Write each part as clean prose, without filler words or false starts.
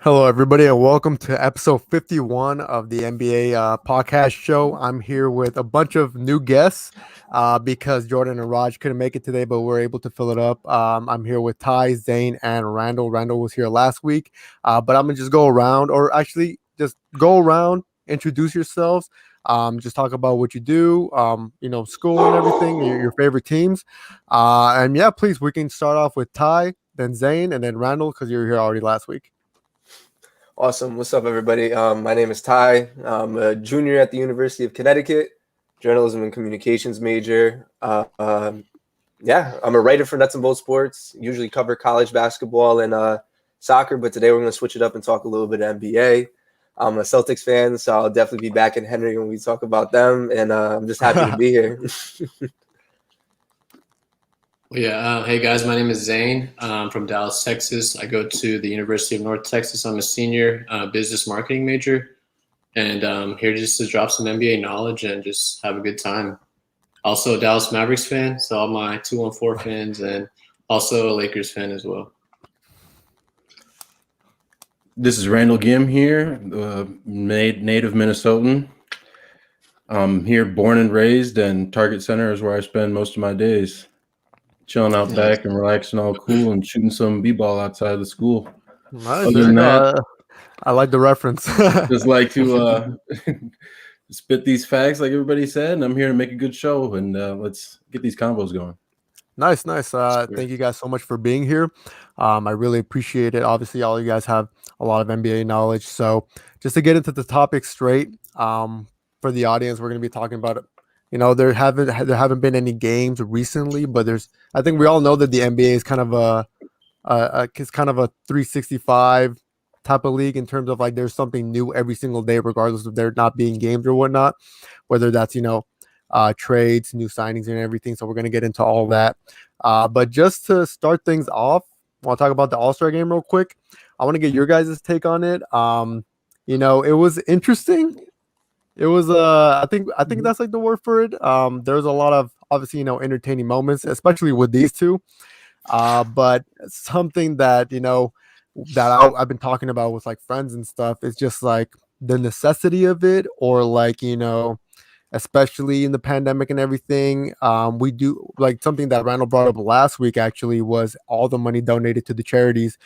Hello, everybody, and welcome to episode 51 of the NBA podcast show. I'm here with a bunch of new guests because Jordan and Raj couldn't make it today, but we're able to fill it up. I'm here with Ty, Zane, and Randall. Randall was here last week, but I'm going to just go around, or actually just go around, introduce yourselves, just talk about what you do, school and everything, your favorite teams. And yeah, please, we can start off with Ty, then Zane, and then Randall because you were here already last week. Awesome. What's up, everybody? My name is Ty. I'm a junior at the University of Connecticut, journalism and communications major. Yeah, I'm a writer for Nuts and Bolts Sports, usually cover college basketball and soccer, but today we're going to switch it up and talk a little bit of NBA. I'm a Celtics fan, so I'll definitely be back in Henry when we talk about them, and I'm just happy to be here. Hey guys, my name is Zane. I'm from Dallas, Texas. I go to the University of North Texas. I'm a senior business marketing major, and I'm here just to drop some NBA knowledge and just have a good time. Also a Dallas Mavericks fan, so all my 214 fans, and also a Lakers fan as well. This is Randall Gim here, native Minnesotan. I'm here born and raised, and Target Center is where I spend most of my days. Chilling out back and relaxing all cool and shooting some b-ball outside the school. Nice. Other than that, I like the reference. Just like to spit these facts like everybody said, and I'm here to make a good show, and let's get these combos going. Nice. Thank you guys so much for being here. I really appreciate it. Obviously, all you guys have a lot of NBA knowledge. So just to get into the topic straight, for the audience, we're going to be talking about it. There haven't been any games recently, but I think we all know that the NBA is kind of a 365 type of league in terms of like there's something new every single day, regardless of there not being games or whatnot, whether that's trades, new signings, and everything. So we're going to get into all that. But just to start things off, I want to talk about the All-Star game real quick. I want to get your guys' take on it. It was interesting. It was I think that's like the word for it. There's a lot of obviously entertaining moments, especially with these two. But something that I've been talking about with like friends and stuff is just like the necessity of it, or like especially in the pandemic and everything. We do like something that Randall brought up last week actually was all the money donated to the charities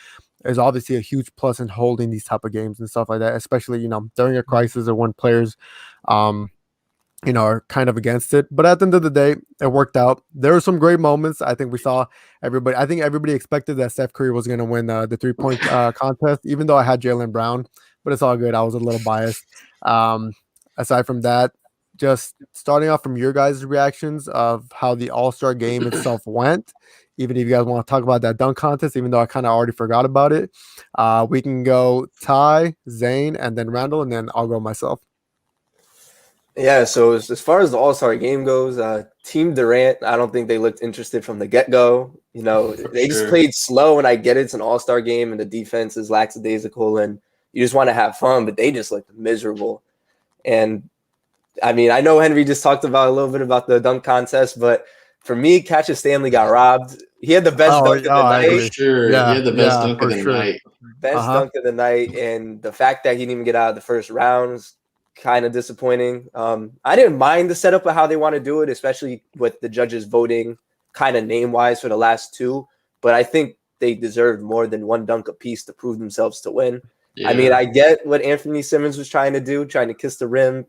is obviously a huge plus in holding these type of games and stuff like that, especially during a crisis or when players are kind of against it. But at the end of the day, it worked out. There were some great moments. I think we saw everybody. I think everybody expected that Steph Curry was going to win the 3-point contest, even though I had Jaylen Brown, but it's all good. I was a little biased. Aside from that, just starting off from your guys' reactions of how the All-Star game itself went, even if you guys want to talk about that dunk contest, even though I kind of already forgot about it. We can go Ty, Zane, and then Randall, and then I'll go myself. Yeah, so as far as the All-Star game goes, Team Durant, I don't think they looked interested from the get-go. They just played slow, and I get it's an All-Star game, and the defense is lackadaisical, and you just want to have fun, but they just looked miserable. And I mean, I know Henry just talked about a little bit about the dunk contest, but for me, Cassius Stanley got robbed. He had the best dunk of the night. For sure. Yeah, he had the best dunk of the night. Best dunk of the night. And the fact that he didn't even get out of the first rounds, kind of disappointing. I didn't mind the setup of how they want to do it, especially with the judges voting kind of name-wise for the last two. But I think they deserved more than one dunk apiece to prove themselves to win. Yeah. I mean, I get what Anthony Simmons was trying to do, trying to kiss the rim,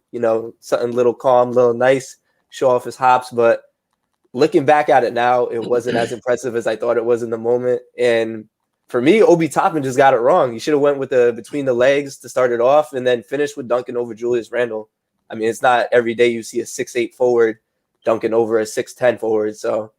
something little calm, little nice, show off his hops. But looking back at it now, it wasn't as impressive as I thought it was in the moment. And for me, Obi Toppin just got it wrong. He should have went with the between the legs to start it off and then finished with dunking over Julius Randle. I mean, it's not every day you see a 6'8" forward dunking over a 6'10" forward. So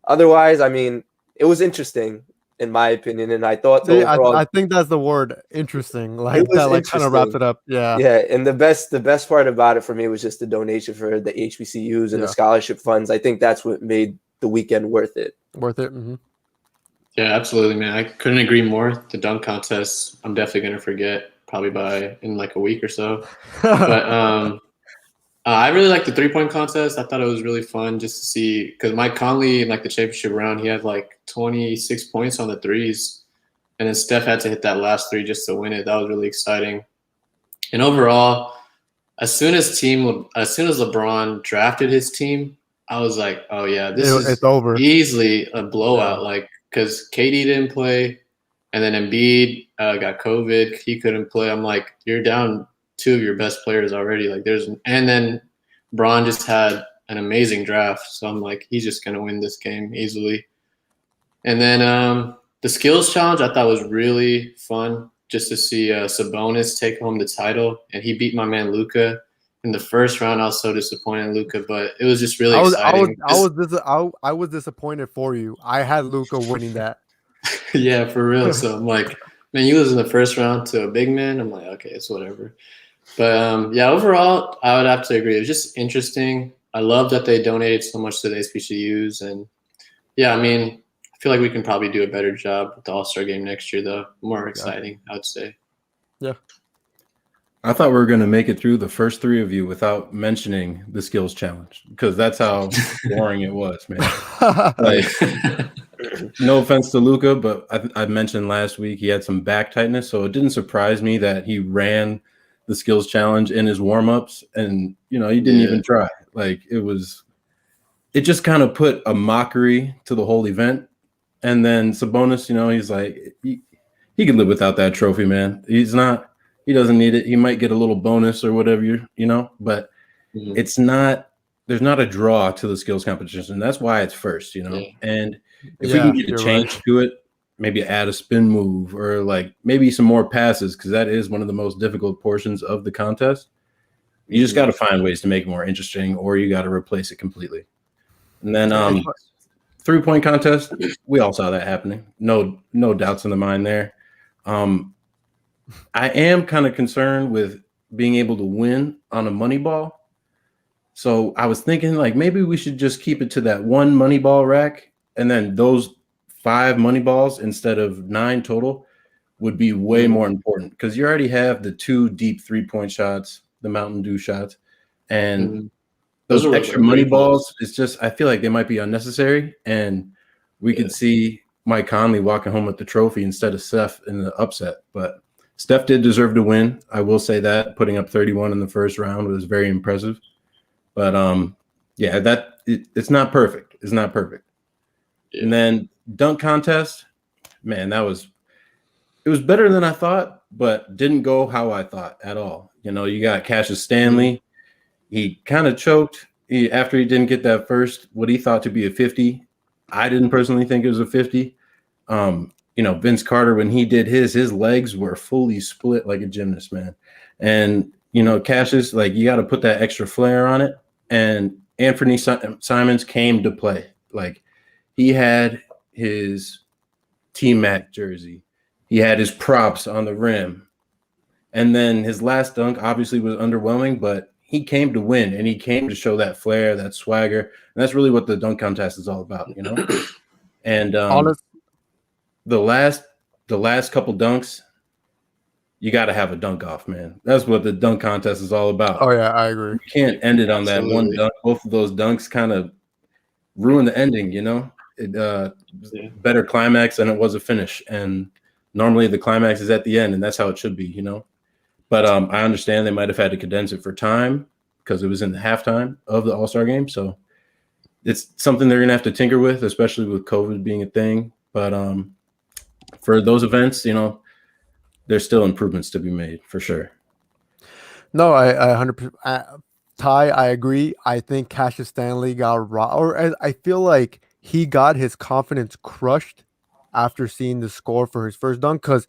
otherwise, I mean, it was interesting in my opinion. And I thought overall, I think that's the word, interesting. Like that, like kind of wraps it up. Yeah. Yeah. And the best part about it for me was just the donation for the HBCUs and the scholarship funds. I think that's what made the weekend worth it. Mm-hmm. Yeah, absolutely, man. I couldn't agree more. The dunk contest, I'm definitely going to forget probably in like a week or so. But I really liked the 3-point contest. I thought it was really fun just to see, because Mike Conley in like the championship round, he had like 26 points on the threes. and then Steph had to hit that last three just to win it. That was really exciting. And overall, as soon as LeBron drafted his team, I was like, oh yeah, It's over. easily a blowout. Like, because KD didn't play, and then Embiid got COVID, he couldn't play. I'm like, you're down two of your best players already. Like, and then Bron just had an amazing draft, so I'm like, he's just gonna win this game easily. And then the skills challenge I thought was really fun, just to see Sabonis take home the title, and he beat my man Luka in the first round. I was so disappointed in Luka, but it was just really exciting. I was disappointed for you. I had Luka winning that. Yeah, for real. So I'm like, man, you lose in the first round to a big man. I'm like, okay, it's whatever. But yeah, overall, I would have to agree. It was just interesting. I love that they donated so much to the HBCUs, and yeah, I mean, I feel like we can probably do a better job with the All-Star game next year, though. More exciting, I would say. Yeah. I thought we were going to make it through the first three of you without mentioning the skills challenge, because that's how boring it was, man. Like, no offense to Luka, but I mentioned last week he had some back tightness, so it didn't surprise me that he ran the skills challenge in his warm-ups, and he didn't even try. Like, it just kind of put a mockery to the whole event. And then Sabonis, he's like, he can live without that trophy, man. He doesn't need it. He might get a little bonus or whatever, but it's not, there's not a draw to the skills competition. That's why it's first, and if we can get a change to it, maybe add a spin move or like maybe some more passes, because that is one of the most difficult portions of the contest. You just got to find ways to make it more interesting, or you got to replace it completely. And then 3-point contest, we all saw that happening. No doubts in the mind there. I am kind of concerned with being able to win on a money ball. So I was thinking like maybe we should just keep it to that one money ball rack, and then those 5 money balls instead of 9 total would be way more important, because you already have the 2 deep 3-point shots, the Mountain Dew shots, and those extra money balls. It's just, I feel like they might be unnecessary, and we could see Mike Conley walking home with the trophy instead of Steph in the upset. But Steph did deserve to win. I will say that putting up 31 in the first round was very impressive. But it's not perfect. It's not perfect. Yeah. And then dunk contest, man, it was better than I thought, but didn't go how I thought at all. You got Cassius Stanley. He kind of choked after he didn't get that first, what he thought to be a 50. I didn't personally think it was a 50. Vince Carter, when he did his legs were fully split like a gymnast, man. And, Cassius, like, you got to put that extra flair on it. And Anthony Simons came to play. Like, he had his T-Mac jersey. He had his props on the rim. And then his last dunk obviously was underwhelming, but he came to win, and he came to show that flair, that swagger. And that's really what the dunk contest is all about, And the last couple dunks, you got to have a dunk off, man. That's what the dunk contest is all about. Oh, yeah, I agree. You can't end it on that one dunk. Both of those dunks kind of ruin the ending, better climax than it was a finish. And normally the climax is at the end, and that's how it should be, But I understand they might have had to condense it for time because it was in the halftime of the All-Star game. So it's something they're going to have to tinker with, especially with COVID being a thing. But for those events, there's still improvements to be made for sure. No, I 100%. Ty, I agree. I think Cassius Stanley got robbed, or I feel like he got his confidence crushed after seeing the score for his first dunk. Because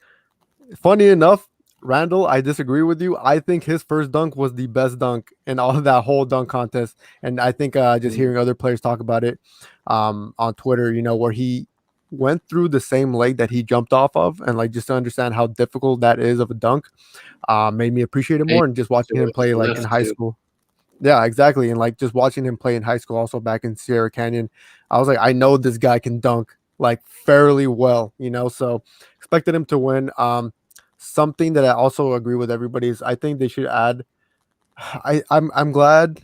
funny enough, Randall, I disagree with you. I think his first dunk was the best dunk in all of that whole dunk contest. And I think just hearing other players talk about it on Twitter, where he went through the same leg that he jumped off of, and like just to understand how difficult that is of a dunk made me appreciate it more. And just watching him play like in high school. Yeah, exactly. And like just watching him play in high school, also back in Sierra Canyon, I was like, I know this guy can dunk like fairly well, so expected him to win. Something that I also agree with everybody is I think they should add. I'm glad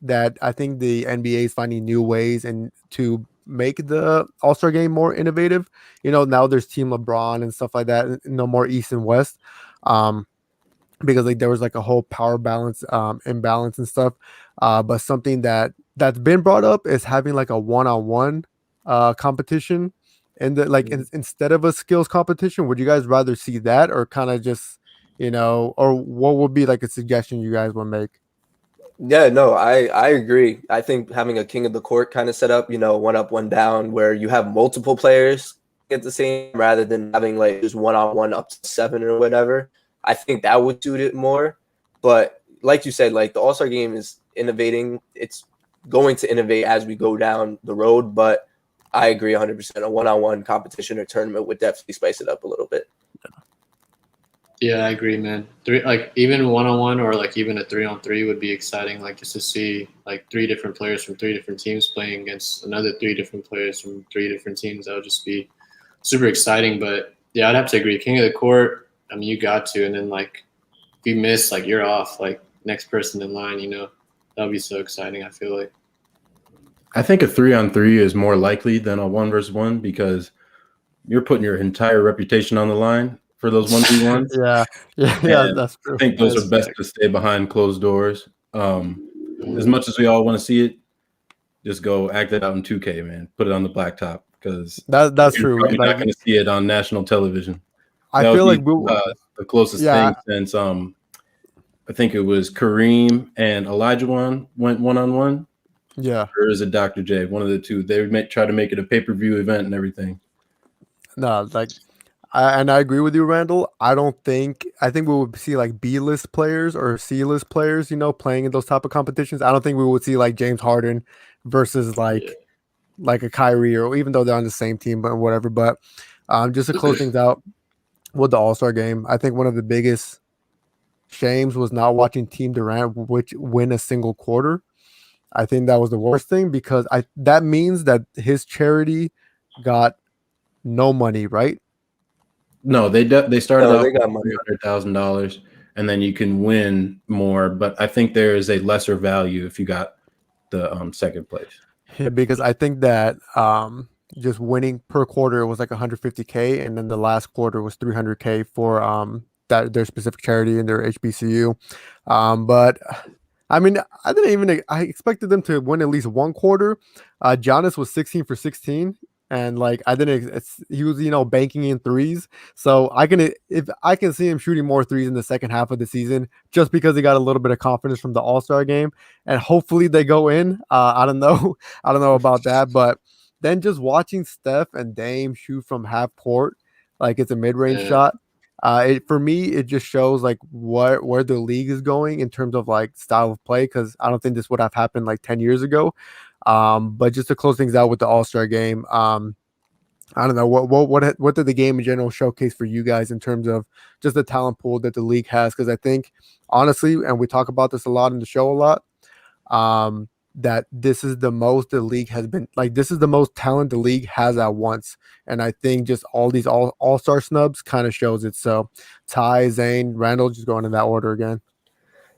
that I think the NBA is finding new ways and to make the All-Star game more innovative. Now there's Team LeBron and stuff like that, no more East and West. Because like there was like a whole power balance imbalance and stuff. But something that's been brought up is having like a one-on-one competition, and instead of a skills competition. Would you guys rather see that, or kind of just or what would be like a suggestion you guys would make? Yeah, no, I agree. I think having a king of the court kind of set up, one up, one down, where you have multiple players get the same rather than having like just one-on-one up to 7 or whatever. I think that would suit it more. But like you said, like the All-Star game is innovating. It's going to innovate as we go down the road. But I agree 100%. A one-on-one competition or tournament would definitely spice it up a little bit. Yeah, I agree, man. Like even 1-on-1 or like even a 3-on-3 would be exciting. Like just to see like 3 different players from 3 different teams playing against another 3 different players from 3 different teams. That would just be super exciting. But yeah, I'd have to agree. King of the court, I mean, you got to, and then like if you miss, like you're off. Like next person in line, that'd be so exciting. I feel like. I think a 3-on-3 is more likely than a 1-versus-1 because you're putting your entire reputation on the line for those 1v1s. Yeah, that's true. I think those are best to stay behind closed doors. As much as we all want to see it, just go act it out in 2K, man. Put it on the blacktop because that's you're true. probably not going to see it on national television. I feel like the closest thing since I think it was Kareem and Elijah went 1-on-1. Yeah, or is it Dr. J? One of the two. They try to make it a pay-per-view event and everything. No, like, I agree with you, Randall. I think we would see like B-list players or C-list players, playing in those type of competitions. I don't think we would see like James Harden versus like a Kyrie, or even though they're on the same team, but whatever. But just to close things out with the All-Star game, I think one of the biggest shames was not watching Team Durant win a single quarter. I think that was the worst thing because that means that his charity got no money, right? No, they started off they got with money. $300,000, and then you can win more. But I think there is a lesser value if you got the second place. Yeah, because I think that just winning per quarter was like 150K, and then the last quarter was 300K for that their specific charity and their HBCU. But I mean, I expected them to win at least one quarter. Giannis was 16 for 16. And like he was banking in threes, so if I can see him shooting more threes in the second half of the season, just because he got a little bit of confidence from the All-Star game, and hopefully they go in. I don't know, about that, but then just watching Steph and Dame shoot from half court, like it's a mid-range shot. For me, it just shows like where the league is going in terms of like style of play, because I don't think this would have happened like 10 years ago. But just to close things out with the All-Star game, I don't know what did the game in general showcase for you guys in terms of just the talent pool that the league has? Because I think honestly, and we talk about this a lot in the show a lot, that this is the most the league has been like. This is the most talent the league has at once, and I think just all these all-star snubs kind of shows it. So, Ty, Zane, Randall, just going in that order again.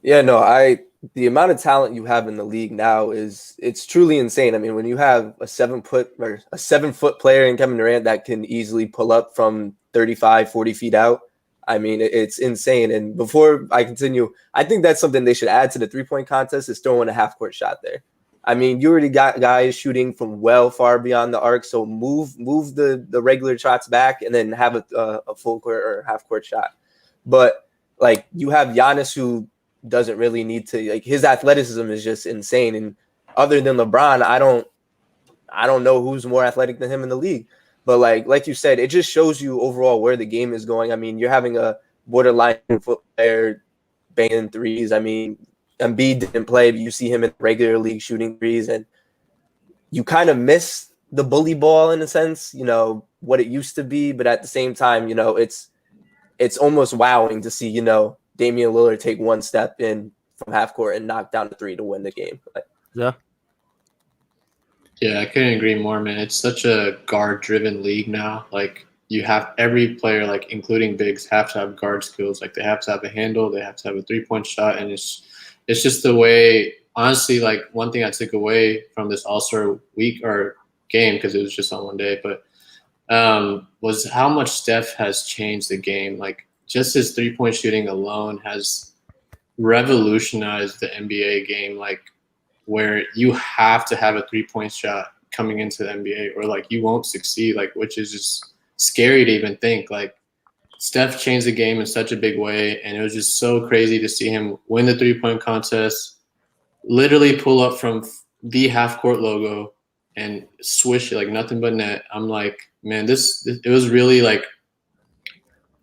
Yeah, no, the amount of talent you have in the league now it's truly insane. I mean, when you have a 7-foot player in Kevin Durant that can easily pull up from 35, 40 feet out, I mean, it's insane. And before I continue, I think that's something they should add to the 3-point contest is throwing a half-court shot there. I mean, you already got guys shooting from well far beyond the arc, so move the regular shots back and then have a full court or half-court shot. But like you have Giannis, who doesn't really need to, like, his athleticism is just insane. And other than LeBron, I don't know who's more athletic than him in the league. But like you said, it just shows you overall where the game is going. I mean, you're having a borderline foot player banging threes. I mean, Embiid didn't play, but you see him in the regular league shooting threes, and you kind of miss the bully ball in a sense, what it used to be. But at the same time, it's almost wowing to see, Damian Lillard take one step in from half court and knock down a three to win the game. Yeah. Yeah, I couldn't agree more, man. It's such a guard-driven league now. Like, you have every player, like including bigs, have to have guard skills. Like, they have to have a handle, they have to have a 3-point shot, and it's just the way. Honestly, like, one thing I took away from this All-Star week or game because it was just on one day, but was how much Steph has changed the game. Like just his 3-point shooting alone has revolutionized the NBA game. Like where you have to have a 3-point shot coming into the NBA or like you won't succeed, like which is just scary to even think. Like Steph changed the game in such a big way, and it was just so crazy to see him win the 3-point contest, literally pull up from the half court logo and swish it like nothing but net. I'm like, man, this it was really like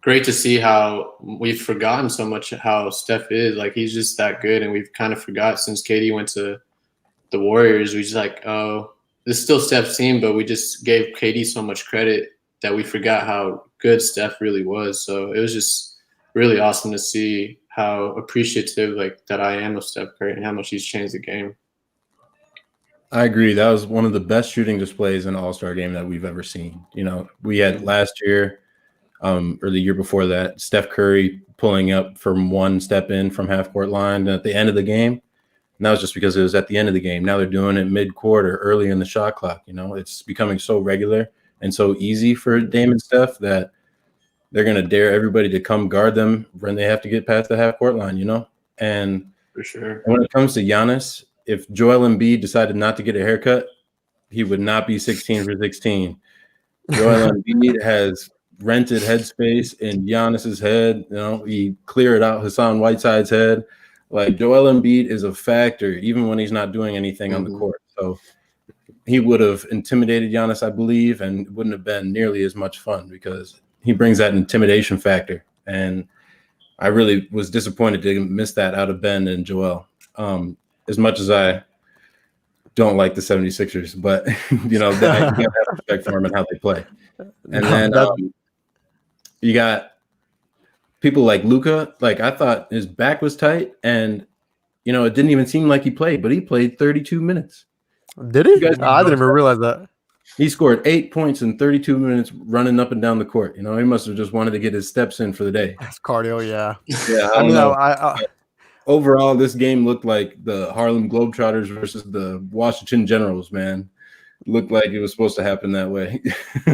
great to see how we've forgotten so much how Steph is. Like he's just that good, and we've kind of forgot since KD went to the Warriors. We just like, oh, this is still Steph's team, but we just gave KD so much credit that we forgot how good Steph really was. So it was just really awesome to see how appreciative like that I am of Steph Curry and how much he's changed the game. I agree. That was one of the best shooting displays in an All-Star game that we've ever seen. You know, we had last year or the year before that, Steph Curry pulling up from one step in from half-court line at the end of the game. And that was just because it was at the end of the game. Now they're doing it mid-quarter, early in the shot clock. You know, it's becoming so regular and so easy for Dame and Steph that they're going to dare everybody to come guard them when they have to get past the half-court line, you know? And For sure. when it comes to Giannis, if Joel Embiid decided not to get a haircut, he would not be 16 for 16. Joel Embiid has rented headspace in Giannis's head. You know, he cleared out Hassan Whiteside's head. Like Joel Embiid is a factor, even when he's not doing anything on the court. So he would have intimidated Giannis, I believe, and it wouldn't have been nearly as much fun because he brings that intimidation factor. And I really was disappointed to miss that out of Ben and Joel. As much as I don't like the 76ers, but you know, you gotta have respect for them and how they play. And then you got people like Luka. Like I thought his back was tight, and you know, it didn't even seem like he played, but he played 32 minutes. Did he? I didn't even realize that. He scored 8 points in 32 minutes running up and down the court. You know, he must have just wanted to get his steps in for the day. That's cardio, yeah. Yeah, I don't know. Overall, this game looked like the Harlem Globetrotters versus the Washington Generals, man. It looked like it was supposed to happen that way.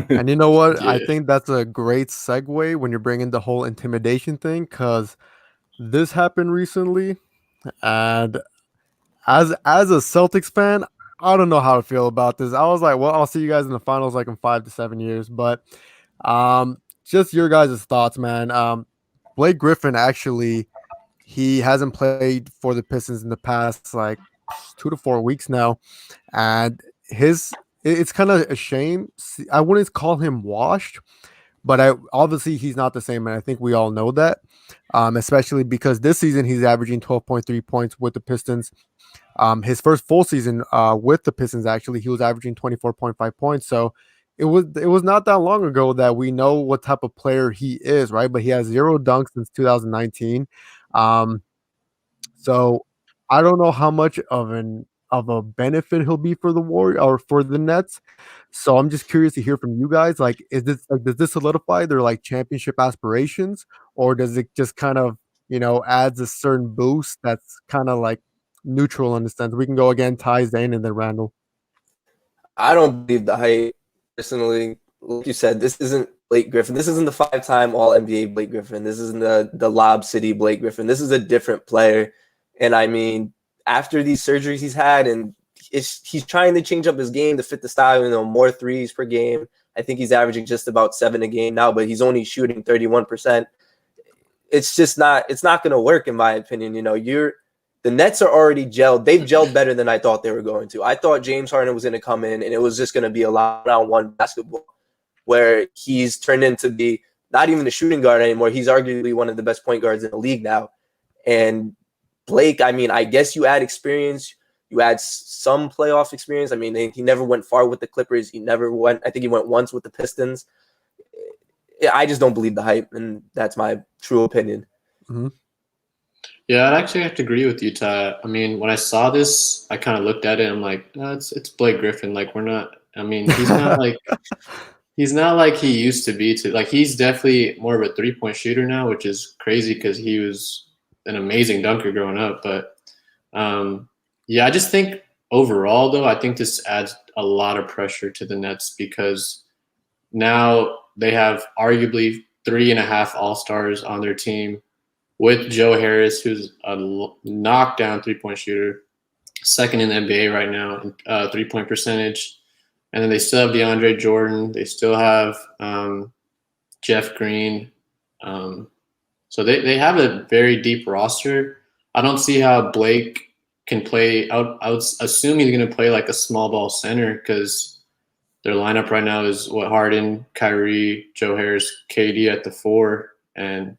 And you know what? Yeah. I think that's a great segue when you're bringing the whole intimidation thing, because this happened recently. And as a Celtics fan, I don't know how to feel about this. I was like, well, I'll see you guys in the finals like in 5 to 7 years. But just your guys' thoughts, man. Blake Griffin actually – he hasn't played for the Pistons in the past like 2 to 4 weeks now, and it's kind of a shame. I wouldn't call him washed, but obviously he's not the same, and I think we all know that, especially because this season he's averaging 12.3 points with the Pistons. His first full season with the Pistons, actually, he was averaging 24.5 points. So it was not that long ago that we know what type of player he is, right? But he has 0 dunks since 2019. So I don't know how much of a benefit he'll be for the Warriors or for the Nets. So I'm just curious to hear from you guys. Like, does this solidify their like championship aspirations, or does it just kind of, you know, adds a certain boost that's kind of like neutral in the sense? We can go again, Ty, Zane, and then Randall. I don't believe the hype personally. Like you said, this isn't Blake Griffin. This isn't the 5-time All-NBA Blake Griffin. This isn't the Lob City Blake Griffin. This is a different player. And I mean, after these surgeries he's had, and he's trying to change up his game to fit the style, you know, more threes per game. I think he's averaging just about 7 a game now, but he's only shooting 31%. It's just not going to work, in my opinion. You know, the Nets are already gelled. They've gelled better than I thought they were going to. I thought James Harden was going to come in and it was just going to be a one-on-one basketball, where he's turned into be not even a shooting guard anymore. He's arguably one of the best point guards in the league now. And Blake, I mean, I guess you add experience. You add some playoff experience. I mean, he never went far with the Clippers. He never went. I think he went once with the Pistons. I just don't believe the hype, and that's my true opinion. Mm-hmm. Yeah, I'd actually have to agree with you, Ty. I mean, when I saw this, I kind of looked at it and I'm like, no, it's Blake Griffin. Like, we're not. I mean, he's not like he used to be. Like, he's definitely more of a 3-point shooter now, which is crazy because he was an amazing dunker growing up. But yeah, I just think overall, though, I think this adds a lot of pressure to the Nets because now they have arguably 3.5 All-Stars on their team with Joe Harris, who's a knockdown three-point shooter, second in the NBA right now in three-point percentage. And then they still have DeAndre Jordan. They still have Jeff Green. So they have a very deep roster. I don't see how Blake can play. I would assume he's going to play like a small ball center because their lineup right now is Harden, Kyrie, Joe Harris, KD at the 4, and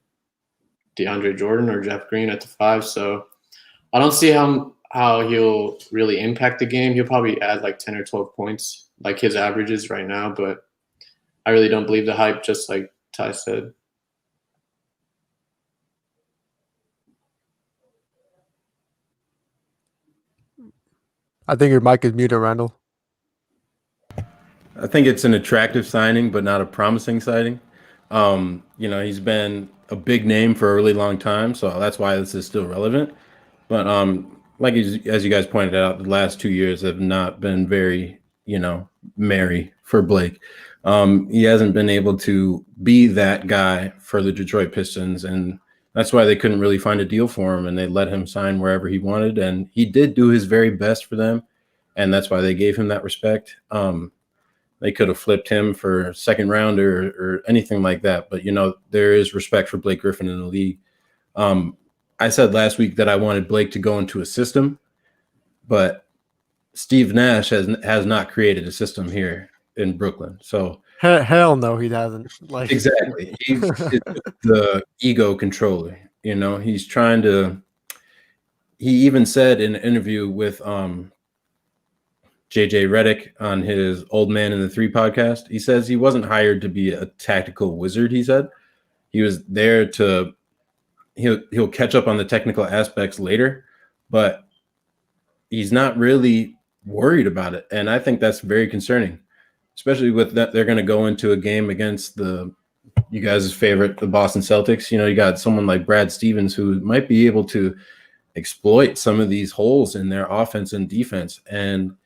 DeAndre Jordan or Jeff Green at the 5. So I don't see how he'll really impact the game. He'll probably add like 10 or 12 points, like his averages right now. But I really don't believe the hype, just like Ty said. I think your mic is muted, Randall. I think it's an attractive signing, but not a promising signing. He's been a big name for a really long time, so that's why this is still relevant. But like as you guys pointed out, the last 2 years have not been very, merry for Blake. He hasn't been able to be that guy for the Detroit Pistons, and that's why they couldn't really find a deal for him, and they let him sign wherever he wanted, and he did do his very best for them, and that's why they gave him that respect. They could have flipped him for second round or anything like that, but there is respect for Blake Griffin in the league. I said last week that I wanted Blake to go into a system, but Steve Nash has not created a system here in Brooklyn. So hell no, he hasn't. Exactly. He's the ego controller. He's trying to. He even said in an interview with JJ Redick on his Old Man in the 3 podcast, he says he wasn't hired to be a tactical wizard. He said he was there to. He'll catch up on the technical aspects later, but he's not really worried about it, and I think that's very concerning. Especially with that, they're going to go into a game against you guys' favorite, the Boston Celtics. You got someone like Brad Stevens who might be able to exploit some of these holes in their offense and defense. And,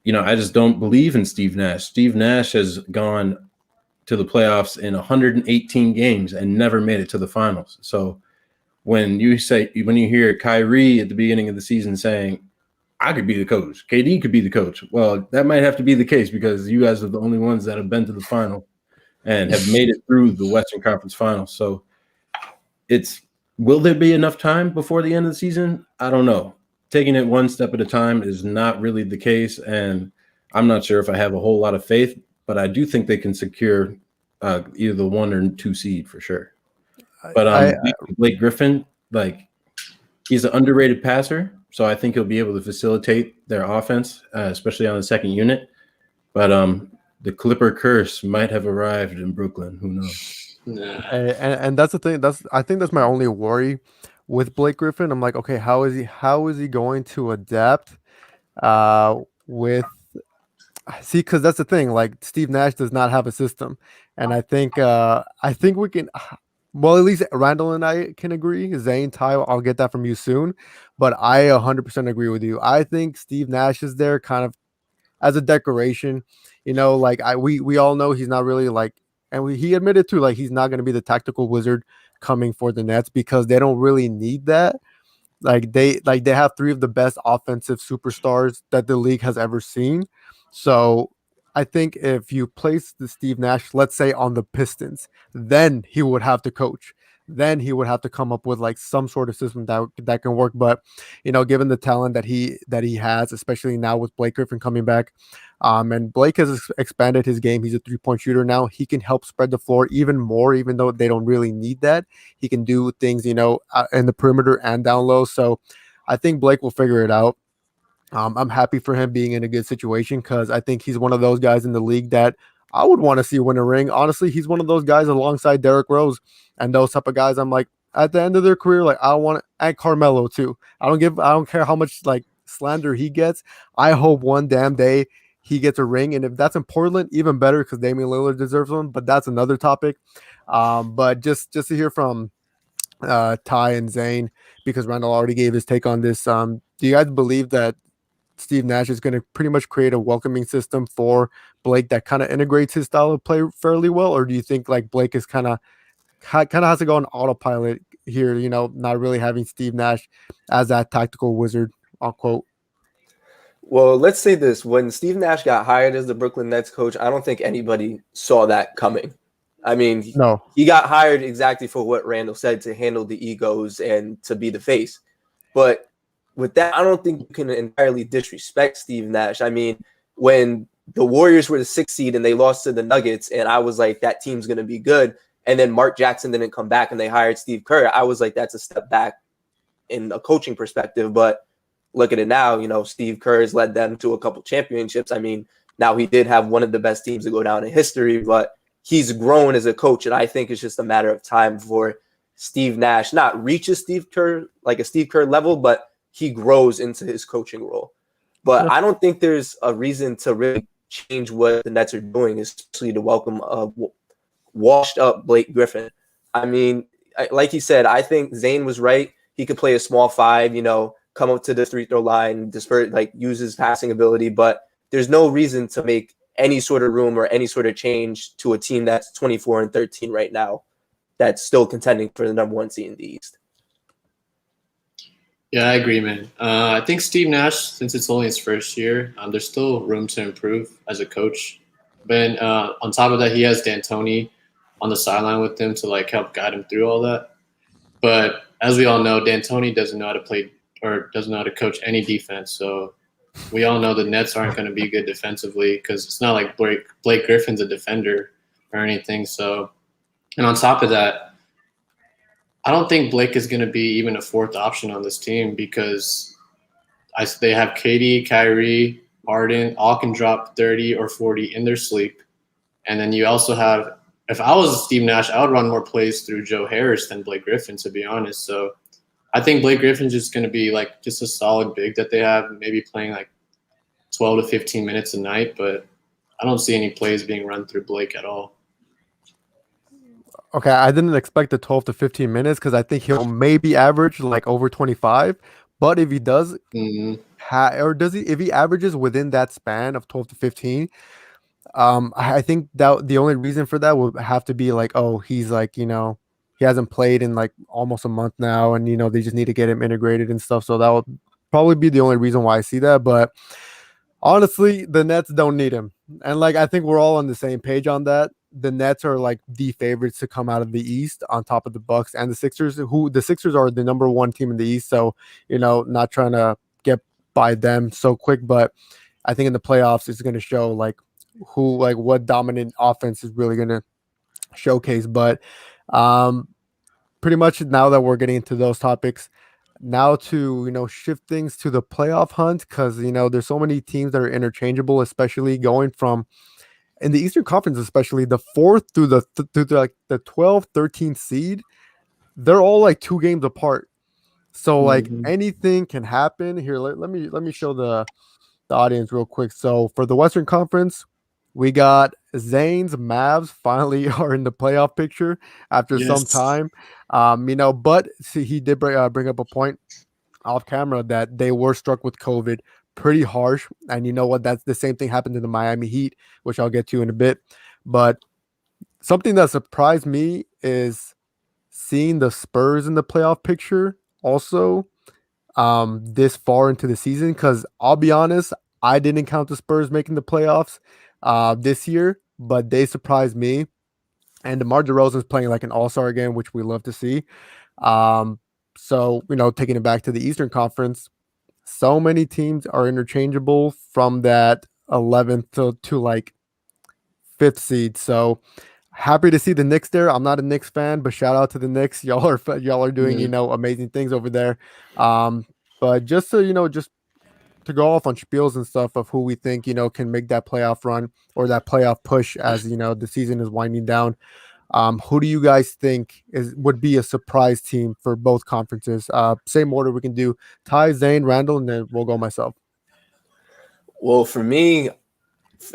I just don't believe in Steve Nash. Steve Nash has gone to the playoffs in 118 games and never made it to the finals. So when you hear Kyrie at the beginning of the season saying, I could be the coach, KD could be the coach. Well, that might have to be the case because you guys are the only ones that have been to the final and have made it through the Western Conference Finals. So will there be enough time before the end of the season? I don't know. Taking it one step at a time is not really the case. And I'm not sure if I have a whole lot of faith, but I do think they can secure either the 1 or 2 seed for sure. But Blake Griffin, he's an underrated passer. So I think he'll be able to facilitate their offense, especially on the second unit. But the Clipper curse might have arrived in Brooklyn. Who knows? Nah. And that's the thing. I think that's my only worry with Blake Griffin. I'm like, okay, how is he going to adapt because that's the thing. Like Steve Nash does not have a system, and I think we can. Well, at least Randall and I can agree. Zane, Ty, I'll get that from you soon. But I 100% agree with you. I think Steve Nash is there kind of as a decoration. We all know he's not really he admitted to he's not going to be the tactical wizard coming for the Nets because they don't really need that. They have 3 of the best offensive superstars that the league has ever seen. So I think if you place the Steve Nash, let's say on the Pistons, then he would have to coach. Then he would have to come up with some sort of system that can work. But given the talent that he has, especially now with Blake Griffin coming back, and Blake has expanded his game. He's a 3-point shooter now. He can help spread the floor even more, even though they don't really need that. He can do things, in the perimeter and down low. So I think Blake will figure it out. I'm happy for him being in a good situation because I think he's one of those guys in the league that I would want to see win a ring. Honestly, he's one of those guys alongside Derrick Rose and those type of guys. I'm like, at the end of their career, I want and Carmelo too. I don't care how much slander he gets. I hope one damn day he gets a ring, and if that's in Portland, even better because Damian Lillard deserves one. But that's another topic. But just to hear from Ty and Zane, because Randall already gave his take on this. Do you guys believe that Steve Nash is going to pretty much create a welcoming system for Blake that kind of integrates his style of play fairly well, or do you think like Blake is kind of has to go on autopilot here, not really having Steve Nash as that tactical wizard, unquote? Well, let's say this. When Steve Nash got hired as the Brooklyn Nets coach, I don't think anybody saw that coming. I mean, No. he got hired exactly for what Randall said, to handle the egos and to be the face. But with that, I don't think you can entirely disrespect Steve Nash. I mean, when the Warriors were the 6th seed and they lost to the Nuggets, and I was like, that team's going to be good. And then Mark Jackson didn't come back and they hired Steve Kerr. I was like, that's a step back in a coaching perspective. But look at it now, Steve Kerr has led them to a couple championships. I mean, now he did have one of the best teams to go down in history, but he's grown as a coach. And I think it's just a matter of time for Steve Nash not reaches Steve Kerr, like a Steve Kerr level, but he grows into his coaching role. But I don't think there's a reason to really change what the Nets are doing, especially to welcome a washed up Blake Griffin. I mean, like he said, I think Zane was right. He could play a small 5, come up to the free throw line, use his passing ability, but there's no reason to make any sort of room or any sort of change to a team that's 24-13 right now, that's still contending for the number 1 seed in the East. Yeah, I agree, man. I think Steve Nash, since it's only his first year, there's still room to improve as a coach. But on top of that, he has D'Antoni on the sideline with him to help guide him through all that. But as we all know, D'Antoni doesn't know how to play or doesn't know how to coach any defense. So we all know the Nets aren't going to be good defensively, because it's not like Blake Griffin's a defender or anything. So, and on top of that, I don't think Blake is going to be even a 4th option on this team, because they have KD, Kyrie, Harden, all can drop 30 or 40 in their sleep. And then you also have, if I was Steve Nash, I would run more plays through Joe Harris than Blake Griffin, to be honest. So I think Blake Griffin's just going to be just a solid big that they have, maybe playing 12 to 15 minutes a night, but I don't see any plays being run through Blake at all. Okay, I didn't expect the 12 to 15 minutes, because I think he'll maybe average over 25. But if he does, if he averages within that span of 12 to 15, I think that the only reason for that would have to be he's he hasn't played in almost a month now, and they just need to get him integrated and stuff. So that would probably be the only reason why I see that. But honestly, the Nets don't need him, and I think we're all on the same page on that. The Nets are the favorites to come out of the East, on top of the Bucks and the Sixers, who the Sixers are the number 1 team in the East. So, not trying to get by them so quick, but I think in the playoffs, it's going to show what dominant offense is really going to showcase. But pretty much now that we're getting into those topics, now to, shift things to the playoff hunt, because, there's so many teams that are interchangeable, especially going from, in the Eastern Conference, especially the 4th through the 12th, 13th seed, they're all 2 games apart. So anything can happen here. Let me show the audience real quick. So for the Western Conference, we got Zane's Mavs finally are in the playoff picture after some time. But see, he did bring up a point off camera that they were struck with COVID pretty harsh. And you know what? That's the same thing happened to the Miami Heat, which I'll get to in a bit. But something that surprised me is seeing the Spurs in the playoff picture also this far into the season, because I'll be honest, I didn't count the Spurs making the playoffs this year, but they surprised me. And DeMar DeRozan's playing like an all-star again, which we love to see. So, taking it back to the Eastern Conference, so many teams are interchangeable from that 11th to like 5th seed. So happy to see the Knicks there. I'm not a Knicks fan, but shout out to the Knicks. Y'all are doing, amazing things over there. But just to, just to go off on spiels and stuff of who we think, can make that playoff run or that playoff push as, the season is winding down. Who do you guys think would be a surprise team for both conferences? Same order we can do Ty, Zane, Randall, and then we'll go myself. Well, for me,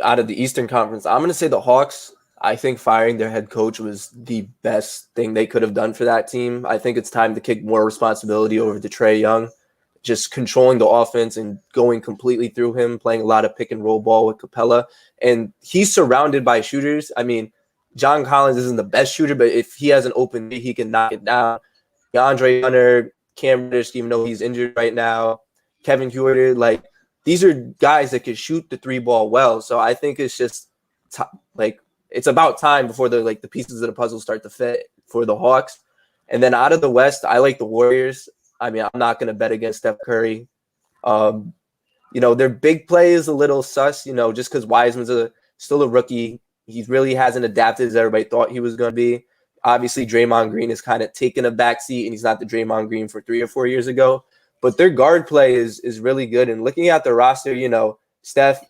out of the Eastern Conference, I'm going to say the Hawks. I think firing their head coach was the best thing they could have done for that team. I think it's time to kick more responsibility over to Trae Young. just controlling the offense and going completely through him, playing a lot of pick and roll ball with Capella. And he's surrounded by shooters. I mean, John Collins isn't the best shooter, but if he has an open three, he can knock it down. DeAndre Hunter, Cam Reddish, even though he's injured right now, Kevin Huerter, like these are guys that can shoot the three ball well. So I think it's just it's about time before the pieces of the puzzle start to fit for the Hawks. And then out of the West, I like the Warriors. I mean, I'm not going to bet against Steph Curry. Their big play is a little sus, just because Wiseman's still a rookie. He really hasn't adapted as everybody thought he was going to be. Obviously, Draymond Green has kind of taken a backseat, and he's not the Draymond Green for 3 or 4 years ago. But their guard play is really good. And looking at the roster, Steph,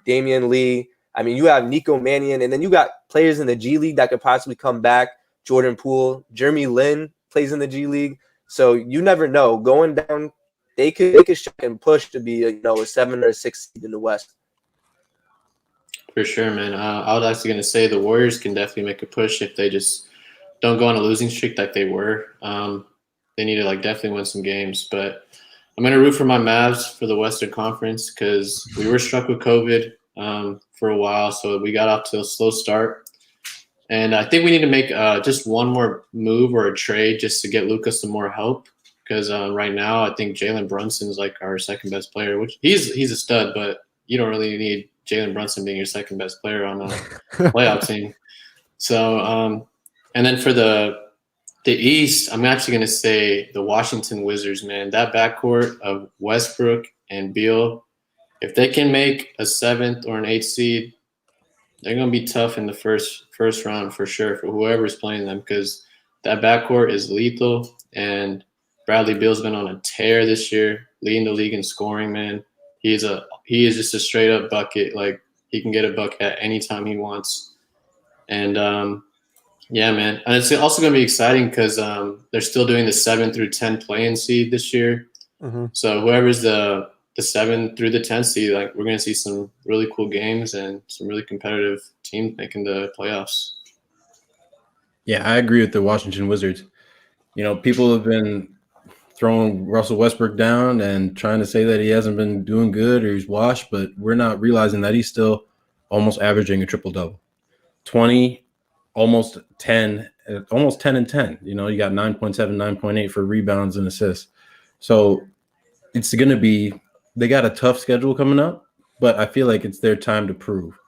Damian Lee, I mean, you have Nico Mannion, and then you got players in the G League that could possibly come back. Jordan Poole, Jeremy Lin plays in the G League. So you never know. Going down, they could shot and push to be a 7 or 6 seed in the West. For sure, man. I was actually going to say the Warriors can definitely make a push if they just don't go on a losing streak like they were. They need to definitely win some games. But I'm going to root for my Mavs for the Western Conference because we were struck with COVID for a while, so we got off to a slow start. And I think we need to make just one more move or a trade just to get Luka some more help because right now I think Jalen Brunson is our second best player, which he's a stud, but you don't really need Jalen Brunson being your second best player on a playoff team. So, and then for the East, I'm actually going to say the Washington Wizards, man. That backcourt of Westbrook and Beal, if they can make a 7th or an 8th seed, they're going to be tough in the first round for sure for whoever's playing them because that backcourt is lethal. And Bradley Beal's been on a tear this year, leading the league in scoring, man. He is just a straight up bucket. He can get a bucket at any time he wants. And yeah, man. And it's also going to be exciting because they're still doing the 7 through 10 play-in seed this year. Mm-hmm. So whoever's the 7 through the 10 seed, we're going to see some really cool games and some really competitive teams making the playoffs. Yeah, I agree with the Washington Wizards. People have been throwing Russell Westbrook down and trying to say that he hasn't been doing good or he's washed, but we're not realizing that he's still almost averaging a triple-double. 20, almost 10 and 10. You got 9.7, 9.8 for rebounds and assists. So it's going to be – they got a tough schedule coming up, but I feel like it's their time to prove.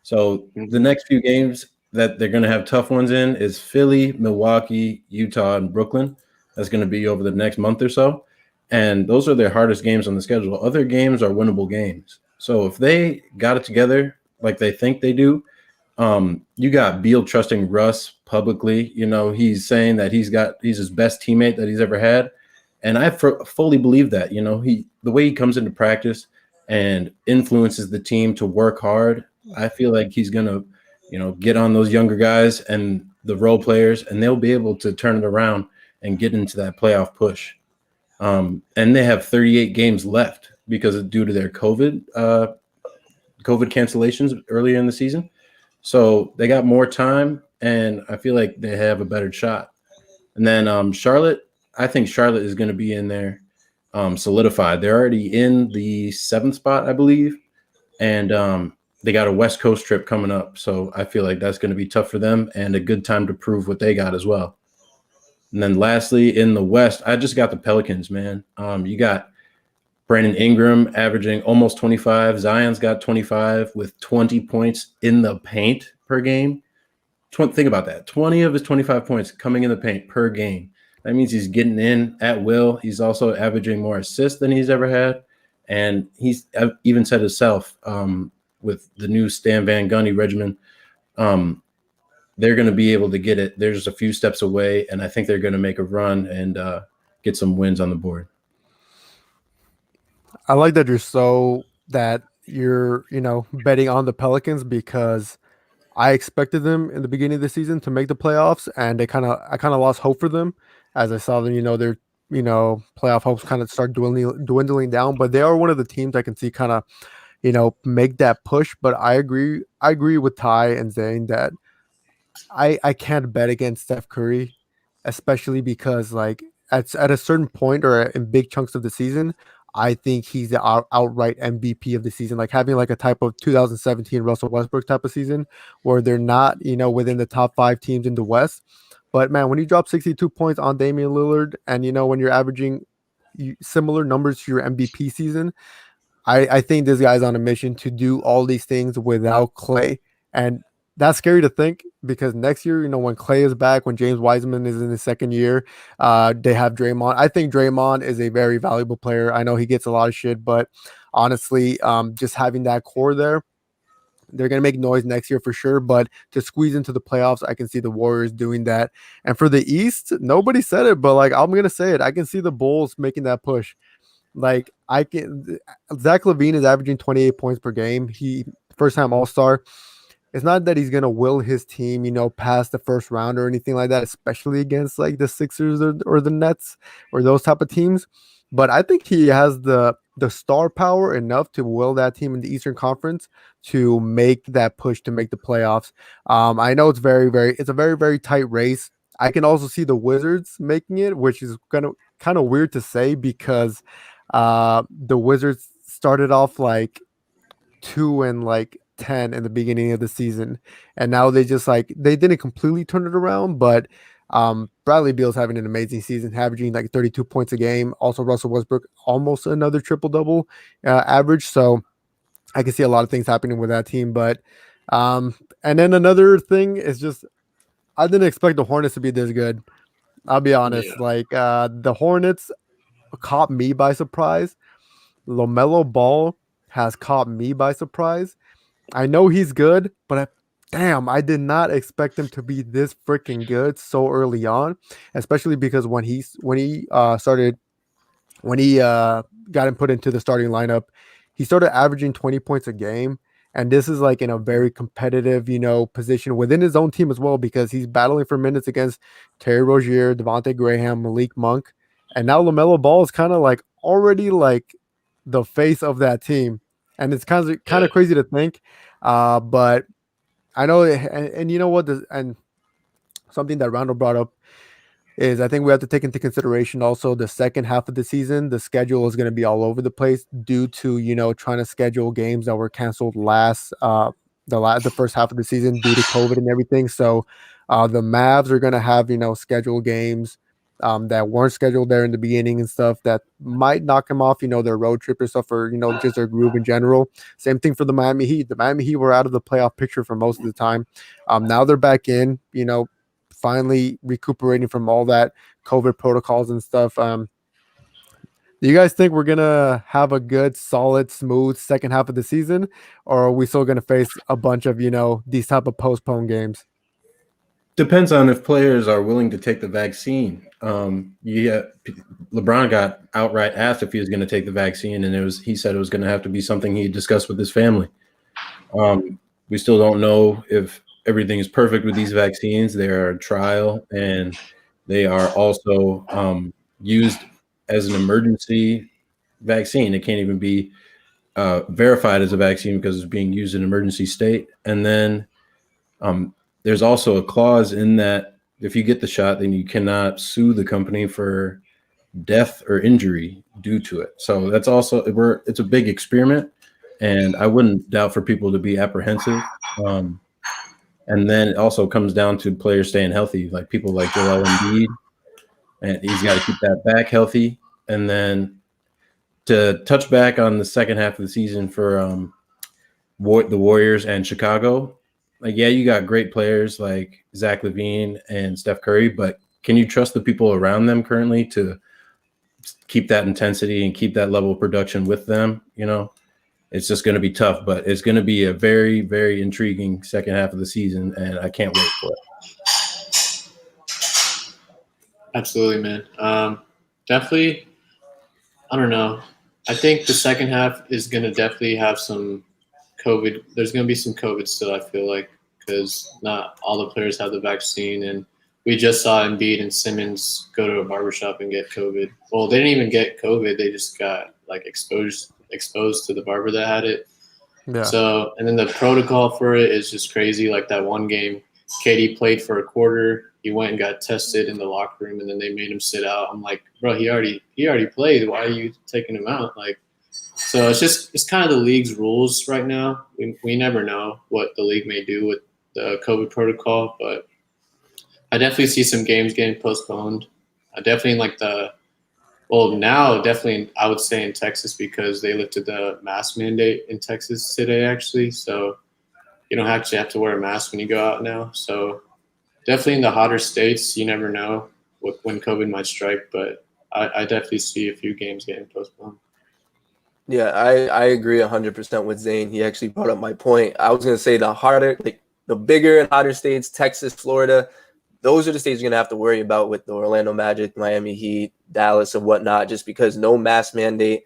So the next few games that they're going to have tough ones in is Philly, Milwaukee, Utah, and Brooklyn. That's going to be over the next month or so. And those are their hardest games on the schedule. Other games are winnable games. So if they got it together like they think they do, you got Beal trusting Russ publicly. He's saying that he's his best teammate that he's ever had. And I fully believe that. The way he comes into practice and influences the team to work hard, I feel like he's going to, get on those younger guys and the role players, and they'll be able to turn it around and get into that playoff push. And they have 38 games left because due to their COVID cancellations earlier in the season. So they got more time, and I feel like they have a better shot. And then Charlotte, I think Charlotte is going to be in there solidified. They're already in the 7th spot, I believe. And they got a West Coast trip coming up. So I feel like that's going to be tough for them and a good time to prove what they got as well. And then lastly, in the West, I just got the Pelicans, man. You got Brandon Ingram averaging almost 25. Zion's got 25 with 20 points in the paint per game. Think about that. 20 of his 25 points coming in the paint per game. That means he's getting in at will. He's also averaging more assists than he's ever had. And he's even said himself with the new Stan Van Gundy regimen, they're going to be able to get it. They're just a few steps away, and I think they're going to make a run and get some wins on the board. I like that you're betting on the Pelicans because I expected them in the beginning of the season to make the playoffs, and I kind of lost hope for them as I saw them, their playoff hopes kind of start dwindling down. But they are one of the teams I can see kind of, make that push. But I agree with Ty and Zane that I can't bet against Steph Curry, especially because at a certain point or in big chunks of the season, I think he's the outright MVP of the season. Like having like a type of 2017 Russell Westbrook type of season where they're not, within the top 5 teams in the West. But man, when you drop 62 points on Damian Lillard, and when you're averaging similar numbers to your MVP season, I think this guy's on a mission to do all these things without Clay. And that's scary to think because next year, when Clay is back, when James Wiseman is in his second year, they have Draymond. I think Draymond is a very valuable player. I know he gets a lot of shit, but honestly, just having that core there, they're going to make noise next year for sure. But to squeeze into the playoffs, I can see the Warriors doing that. And for the East, nobody said it, but like I'm going to say it. I can see the Bulls making that push. Like Zach LaVine is averaging 28 points per game. He first time All-Star. It's not that he's gonna will his team, past the first round or anything like that, especially against like the Sixers or the Nets or those type of teams. But I think he has the star power enough to will that team in the Eastern Conference to make that push to make the playoffs. I know it's it's a very, very tight race. I can also see the Wizards making it, which is gonna kind of weird to say because the Wizards started off like 2-10 in the beginning of the season, and now they just they didn't completely turn it around, but Bradley Beal's having an amazing season, averaging like 32 points a game. Also, Russell Westbrook almost another triple double average. So I can see a lot of things happening with that team. But and then another thing is just I didn't expect the Hornets to be this good. I'll be honest. Yeah. Like the Hornets caught me by surprise. LaMelo Ball has caught me by surprise. I know he's good, but damn, I did not expect him to be this freaking good so early on, especially because when he got him put into the starting lineup, he started averaging 20 points a game. And this is like in a very competitive, position within his own team as well, because he's battling for minutes against Terry Rozier, Devontae Graham, Malik Monk. And now LaMelo Ball is kind of like already like the face of that team. And it's kind of crazy to think. But I know, and you know what, and something that Randall brought up is I think we have to take into consideration also the second half of the season. The schedule is going to be all over the place due to, trying to schedule games that were canceled the first half of the season due to COVID and everything. So the Mavs are going to have, scheduled games that weren't scheduled there in the beginning and stuff that might knock them off, their road trip or stuff, or, just their groove in general. Same thing for the Miami Heat. The Miami Heat were out of the playoff picture for most of the time. Now they're back in, finally recuperating from all that COVID protocols and stuff. Do you guys think we're gonna have a good, solid, smooth second half of the season, or are we still gonna face a bunch of these type of postponed games? Depends on if players are willing to take the vaccine. LeBron got outright asked if he was going to take the vaccine, and he said it was going to have to be something he discussed with his family. We still don't know if everything is perfect with these vaccines. They are a trial, and they are also used as an emergency vaccine. It can't even be verified as a vaccine because it's being used in emergency state. And then there's also a clause in that if you get the shot, then you cannot sue the company for death or injury due to it. So that's also it's a big experiment, and I wouldn't doubt for people to be apprehensive. And then it also comes down to players staying healthy, like people like Joel Embiid, and he's got to keep that back healthy. And then to touch back on the second half of the season for the Warriors and Chicago, like, yeah, you got great players like Zach LaVine and Steph Curry, but can you trust the people around them currently to keep that intensity and keep that level of production with them? It's just going to be tough, but it's going to be a very, very intriguing second half of the season, and I can't wait for it. Absolutely, man. Definitely, I don't know. I think the second half is going to definitely have some COVID. There's going to be some COVID still, I feel like, because not all the players have the vaccine. And we just saw Embiid and Simmons go to a barbershop and get COVID. Well, they didn't even get COVID. They just got exposed to the barber that had it. Yeah. So, and then the protocol for it is just crazy. Like that one game, KD played for a quarter. He went and got tested in the locker room, and then they made him sit out. I'm like, bro, he already played. Why are you taking him out? Like, so it's kind of the league's rules right now. We never know what the league may do with the COVID protocol, but I definitely see some games getting postponed. Definitely like definitely I would say in Texas because they lifted the mask mandate in Texas today actually. So you don't actually have to wear a mask when you go out now. So definitely in the hotter states, you never know when COVID might strike, but I definitely see a few games getting postponed. Yeah, I agree 100% with Zane. He actually brought up my point. I was going to say the bigger and hotter states, Texas, Florida, those are the states you're going to have to worry about with the Orlando Magic, Miami Heat, Dallas, and whatnot, just because no mask mandate.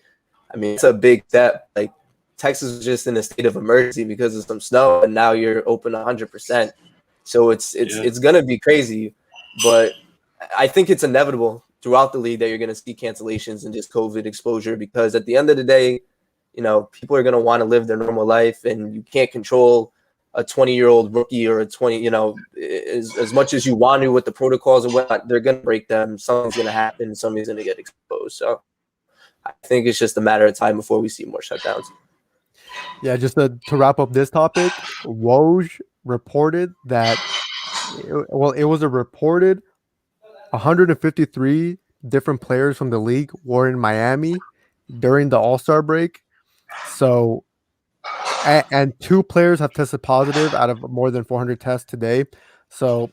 I mean, it's a big step. Like, Texas was just in a state of emergency because of some snow, and now you're open 100%. So it's going to be crazy, but I think it's inevitable throughout the league that you're going to see cancellations and just COVID exposure because at the end of the day, people are going to want to live their normal life, and you can't control a 20-year-old rookie or a 20, as much as you want to with the protocols and whatnot, they're going to break them. Something's going to happen. Somebody's going to get exposed. So I think it's just a matter of time before we see more shutdowns. Yeah, just to wrap up this topic, Woj reported that, it was a reported 153 different players from the league were in Miami during the All-Star break. So, and 2 players have tested positive out of more than 400 tests today. So,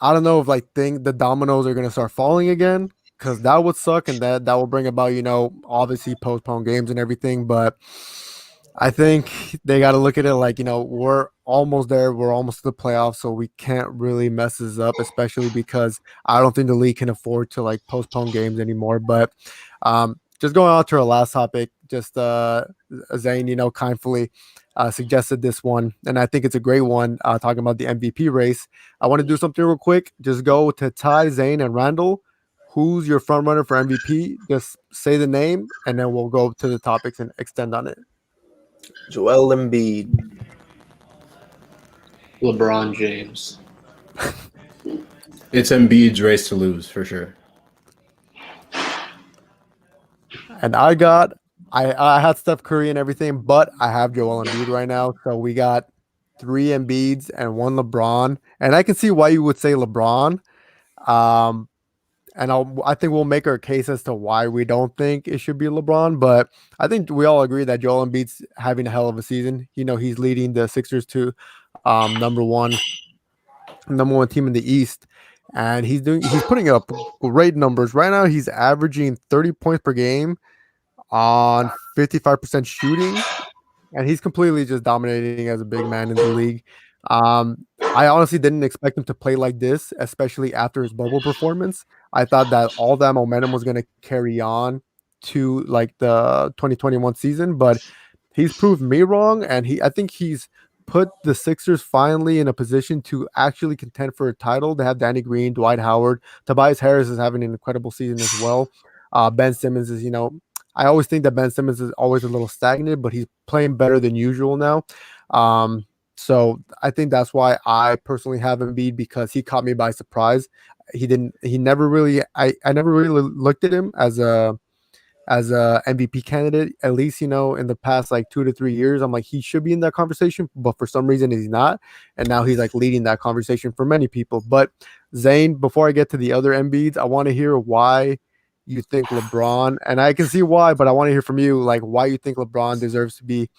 I don't know if the dominoes are going to start falling again, because that would suck, and that will bring about, obviously postpone games and everything. But I think they got to look at it like, we're almost there. We're almost to the playoffs, so we can't really mess this up, especially because I don't think the league can afford to postpone games anymore. But just going on to our last topic, just Zane, kindly suggested this one, and I think it's a great one, talking about the MVP race. I want to do something real quick. Just go to Ty, Zane, and Randall. Who's your front runner for MVP? Just say the name, and then we'll go to the topics and extend on it. Joel Embiid. LeBron James. It's Embiid's race to lose for sure. And I had Steph Curry and everything, but I have Joel Embiid right now. So we got 3 Embiids and 1 LeBron. And I can see why you would say LeBron. And I think we'll make our case as to why we don't think it should be LeBron. But I think we all agree that Joel Embiid's having a hell of a season. He's leading the Sixers to number one team in the East. And he's putting up great numbers. Right now, he's averaging 30 points per game on 55% shooting, and he's completely just dominating as a big man in the league. I honestly didn't expect him to play like this, especially after his bubble performance. I thought that all that momentum was going to carry on to the 2021 season, but he's proved me wrong, and I think he's put the Sixers finally in a position to actually contend for a title. They have Danny Green, Dwight Howard, Tobias Harris is having an incredible season as well. Ben Simmons is, I always think that Ben Simmons is always a little stagnant, but he's playing better than usual now. So I think that's why I personally have Embiid, because he caught me by surprise. I never really looked at him as a MVP candidate, at least, in the past 2 to 3 years. I'm like, he should be in that conversation, but for some reason he's not. And now he's leading that conversation for many people. But Zane, before I get to the other Embiids, I want to hear why you think LeBron, and I can see why, but I want to hear from you, why you think LeBron deserves to be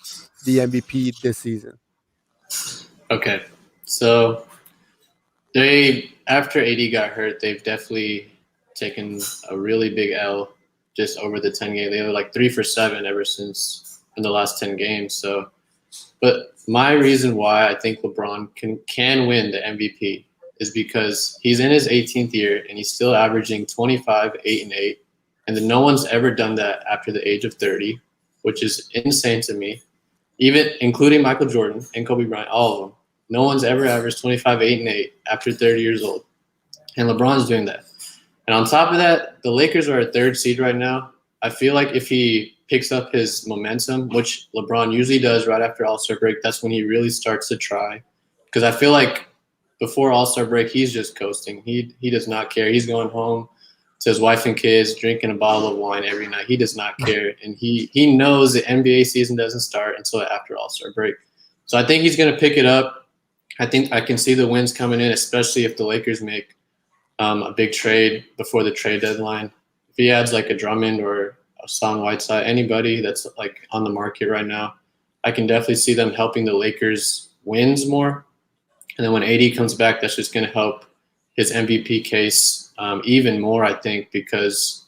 the MVP this season. Okay. So after AD got hurt, they've definitely taken a really big L just over the 10 games. They were 3 for 7 ever since in the last 10 games. So, but my reason why I think LeBron can win the MVP is because he's in his 18th year and he's still averaging 25, 8, and 8. And then no one's ever done that after the age of 30, which is insane to me. Even including Michael Jordan and Kobe Bryant, all of them. No one's ever averaged 25, 8, and 8 after 30 years old. And LeBron's doing that. And on top of that, the Lakers are a 3rd seed right now. I feel like if he picks up his momentum, which LeBron usually does right after All-Star break, that's when he really starts to try. Because I feel like before All-Star break, he's just coasting. He does not care. He's going home to his wife and kids, drinking a bottle of wine every night. He does not care, and he knows the NBA season doesn't start until after All-Star break. So I think he's going to pick it up. I think I can see the wins coming in, especially if the Lakers make a big trade before the trade deadline. If he adds like a Drummond or a Hassan Whiteside, anybody that's like on the market right now, I can definitely see them helping the Lakers wins more. And then when AD comes back, that's just going to help his MVP case even more, I think, because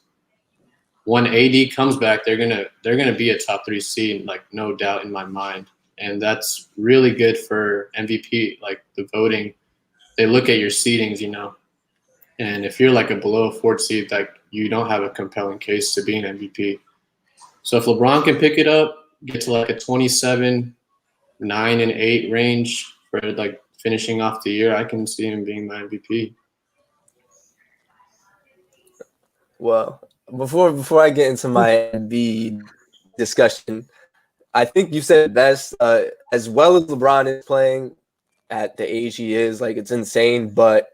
when AD comes back, they're gonna be a top 3 seed, like no doubt in my mind. And that's really good for MVP, like the voting. They look at your seedings, and if you're like a below 4th seed, like you don't have a compelling case to be an MVP. So if LeBron can pick it up, get to like a 27, 9 and 8 range for like finishing off the year, I can see him being my MVP. Well, before I get into my Embiid discussion, I think you said it best. As well as LeBron is playing at the age he is, like it's insane. But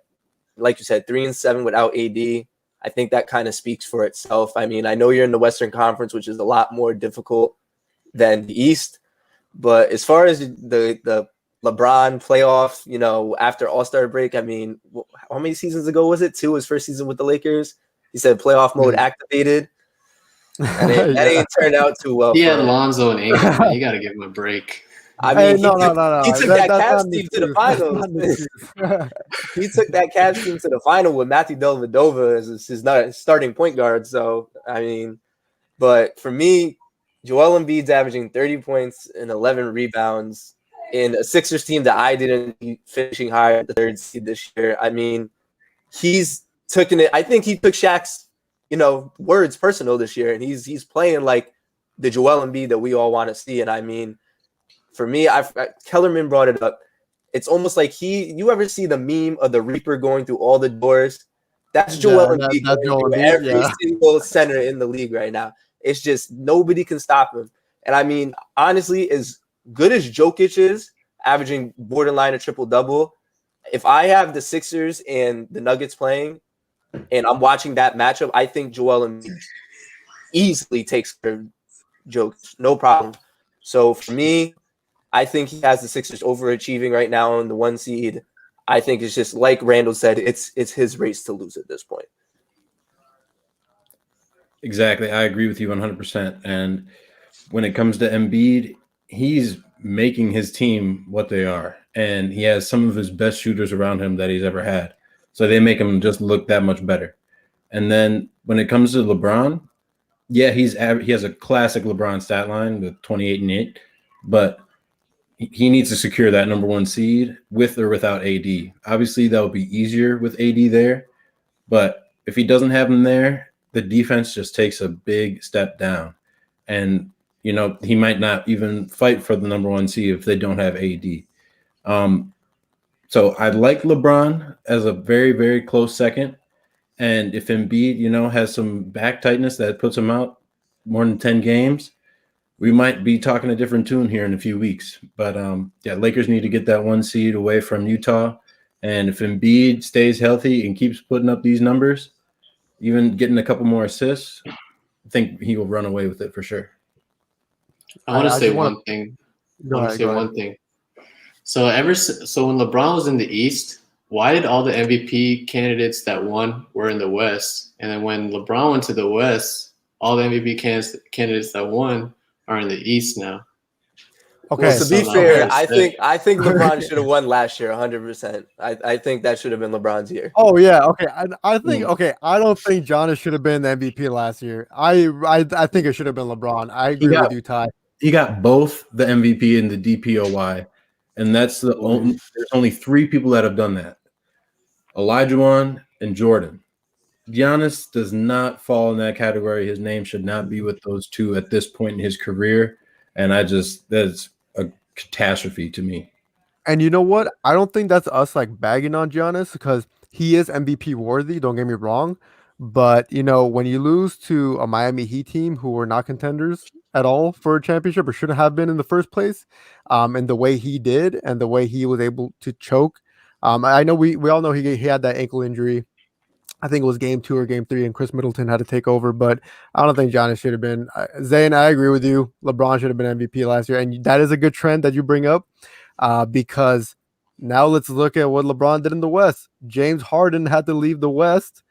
like you said, 3-7 without AD, I think that kind of speaks for itself. I mean, I know you're in the Western Conference, which is a lot more difficult than the East. But as far as the LeBron playoff, after All-Star break, I mean, how many seasons ago was it? 2, his first season with the Lakers. He said playoff mode activated. And that ain't turned out too well. He had Lonzo and Ingram, man. You got to give him a break. I mean, no. He took that Cavs team to the finals. He took that Cavs team to the final with Matthew Dellavedova as his starting point guard. So, I mean, but for me, Joel Embiid's averaging 30 points and 11 rebounds in a Sixers team that I didn't finishing higher at the 3rd seed this year. I mean, he's taken it. I think he took Shaq's, words personal this year, and he's playing like the Joel Embiid that we all want to see. And I mean, for me, Kellerman brought it up. It's almost like you ever see the meme of the Reaper going through all the doors? That's Joel Embiid going through every single center in the league right now. It's just nobody can stop him. And I mean, honestly, as good as Jokic is, averaging borderline a triple-double, if I have the Sixers and the Nuggets playing and I'm watching that matchup, I think Joel Embiid easily takes their Jokic, no problem. So for me, I think he has the Sixers overachieving right now on the 1 seed. I think it's just like Randall said, it's his race to lose at this point. Exactly. I agree with you 100%. And when it comes to Embiid, he's making his team what they are. And he has some of his best shooters around him that he's ever had. So they make him just look that much better. And then when it comes to LeBron, yeah, he has a classic LeBron stat line with 28 and 8, but he needs to secure that number 1 seed with or without AD. Obviously, that would be easier with AD there. But if he doesn't have him there, the defense just takes a big step down. And, he might not even fight for the number 1 seed if they don't have AD. So I like LeBron as a very, very close second. And if Embiid, has some back tightness that puts him out more than 10 games, we might be talking a different tune here in a few weeks. But, Lakers need to get that 1 seed away from Utah. And if Embiid stays healthy and keeps putting up these numbers, even getting a couple more assists, I think he will run away with it for sure. I want to say one thing. So when LeBron was in the East, why did all the MVP candidates that won were in the West? And then when LeBron went to the West, all the MVP candidates that won are in the East now. Okay. Well, to be fair, I think LeBron should have won last year 100%. I think that should have been LeBron's year. Oh yeah, okay. I think I don't think Giannis should have been the MVP last year. I think it should have been LeBron. I agree with you, Ty. He got both the MVP and the DPOY, and that's there's only 3 people that have done that: Olajuwon and Jordan. Giannis does not fall in that category. His name should not be with those 2 at this point in his career, and that's a catastrophe to me. And you know what? I don't think that's us like bagging on Giannis because he is MVP worthy. Don't get me wrong. But, when you lose to a Miami Heat team who were not contenders at all for a championship or shouldn't have been in the first place, and the way he did and the way he was able to choke I know we all know he had that ankle injury. I think it was game 2 or game 3, and Chris Middleton had to take over. But I don't think Giannis should have been. Zane, I agree with you. LeBron should have been MVP last year, and that is a good trend that you bring up, because now let's look at what LeBron did in the West. James Harden had to leave the West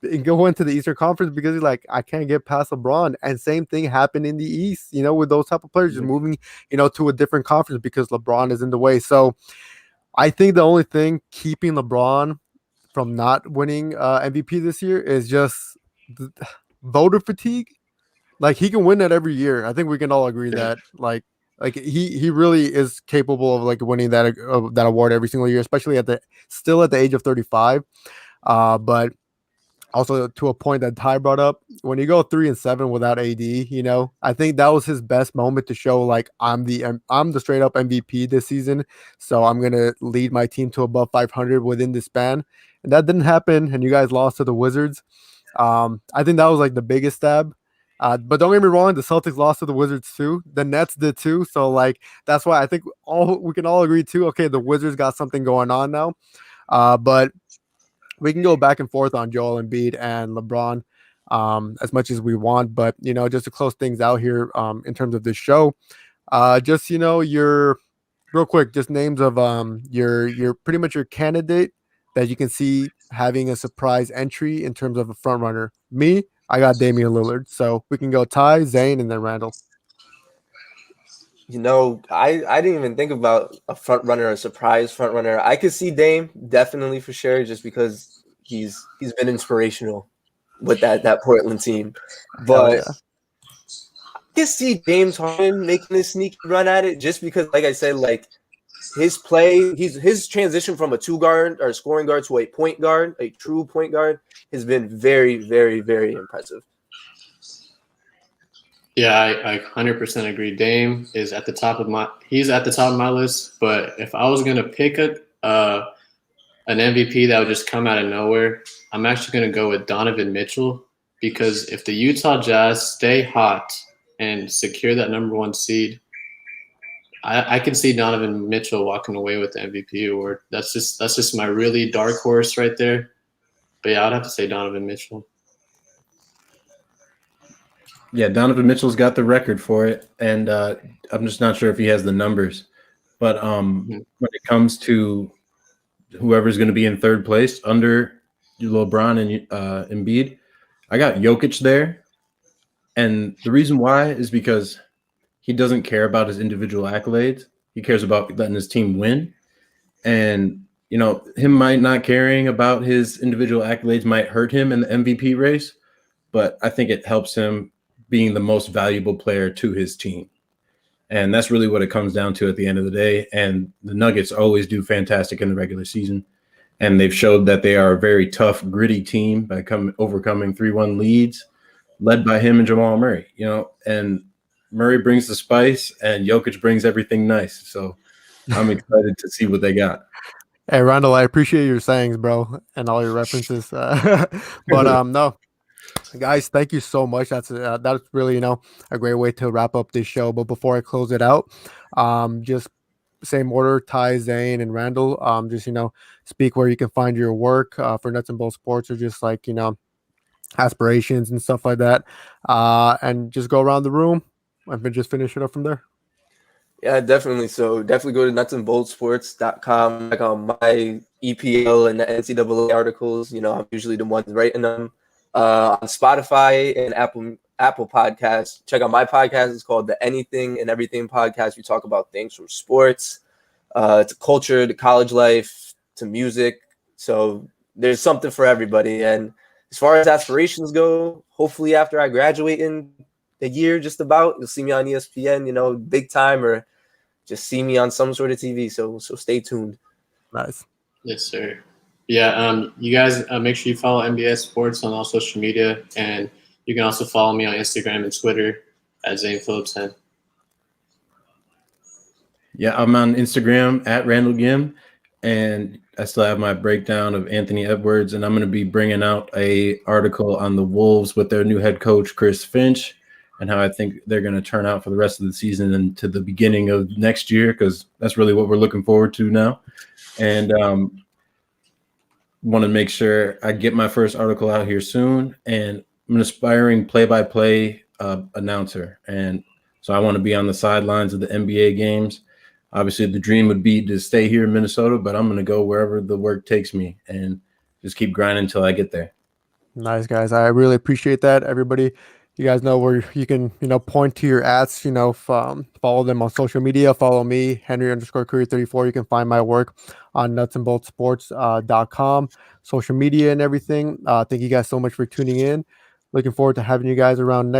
and go into the Eastern Conference because he's like, I can't get past LeBron. And same thing happened in the East, with those type of players just moving, to a different conference because LeBron is in the way. So I think the only thing keeping LeBron from not winning MVP this year is just voter fatigue. Like, he can win that every year. I think we can all agree that like he really is capable of like winning that award every single year, especially still at the age of 35. But also to a point that Ty brought up, when you go 3-7 without AD, I think that was his best moment to show like I'm the straight up MVP this season, so I'm gonna lead my team to above 500 within the span, and that didn't happen, and you guys lost to the Wizards. I think that was like the biggest stab. But don't get me wrong, the Celtics lost to the Wizards too. The Nets did too. So like that's why I think we can all agree too. Okay, the Wizards got something going on now, but we can go back and forth on Joel Embiid and LeBron as much as we want. But, just to close things out here in terms of this show, just, your real quick, just names of your pretty much your candidate that you can see having a surprise entry in terms of a front runner. Me, I got Damian Lillard. So we can go Ty, Zane, and then Randall. I didn't even think about a front runner, a surprise front runner. I could see Dame definitely for sure, just because he's been inspirational with that Portland team. But yeah. I could see James Harden making a sneaky run at it, just because, like I said, like his play, his transition from a 2-guard or scoring guard to a point guard, a true point guard, has been very, very, very impressive. Yeah, I 100% agree. Dame is at the top of my list. But if I was gonna pick an MVP that would just come out of nowhere, I'm actually gonna go with Donovan Mitchell, because if the Utah Jazz stay hot and secure that #1 seed, I can see Donovan Mitchell walking away with the MVP award. That's just my really dark horse right there. But yeah, I'd have to say Donovan Mitchell. Yeah, Donovan Mitchell's got the record for it, and I'm just not sure if he has the numbers. But when it comes to whoever's going to be in third place under LeBron and Embiid, I got Jokic there. And the reason why is because he doesn't care about his individual accolades. He cares about letting his team win. And, him might not caring about his individual accolades might hurt him in the MVP race, but I think it helps him being the most valuable player to his team. And that's really what it comes down to at the end of the day. And the Nuggets always do fantastic in the regular season. And they've showed that they are a very tough, gritty team by overcoming 3-1 leads, led by him and Jamal Murray, and Murray brings the spice and Jokic brings everything nice. So I'm excited to see what they got. Hey, Randall, I appreciate your sayings, bro, and all your references. But no. Guys, thank you so much. That's really a great way to wrap up this show. But before I close it out, just same order: Ty, Zane, and Randall. Just speak where you can find your work for Nuts and Bolts Sports, or just like aspirations and stuff like that. And just go around the room and just finish it up from there. Yeah, definitely. So definitely go to nutsandboltsports.com. Like on my EPL and the NCAA articles, I'm usually the one writing them. On Spotify and Apple Podcasts. Check out my podcast. It's called the Anything and Everything Podcast. We talk about things from sports to culture to college life to music. So there's something for everybody. And as far as aspirations go, hopefully after I graduate in a year, just about, you'll see me on ESPN, big time, or just see me on some sort of TV. So stay tuned. Nice. Yes, sir. Yeah, you guys make sure you follow NBA Sports on all social media, and you can also follow me on Instagram and Twitter at Zane Phillips 10. Yeah, I'm on Instagram at Randall Gim, and I still have my breakdown of Anthony Edwards, and I'm going to be bringing out a article on the Wolves with their new head coach, Chris Finch, and how I think they're going to turn out for the rest of the season and to the beginning of next year, because that's really what we're looking forward to now. and want to make sure I get my first article out here soon. And I'm an aspiring play-by-play announcer, and so I want to be on the sidelines of the NBA games. Obviously, the dream would be to stay here in Minnesota, but I'm going to go wherever the work takes me and just keep grinding until I get there. Nice, guys. I really appreciate that. Everybody, you guys know where you can, point to your ads, follow them on social media. Follow me, Henry_Curry34. You can find my work on nutsandboltsports.com, social media and everything. Thank you guys so much for tuning in. Looking forward to having you guys around next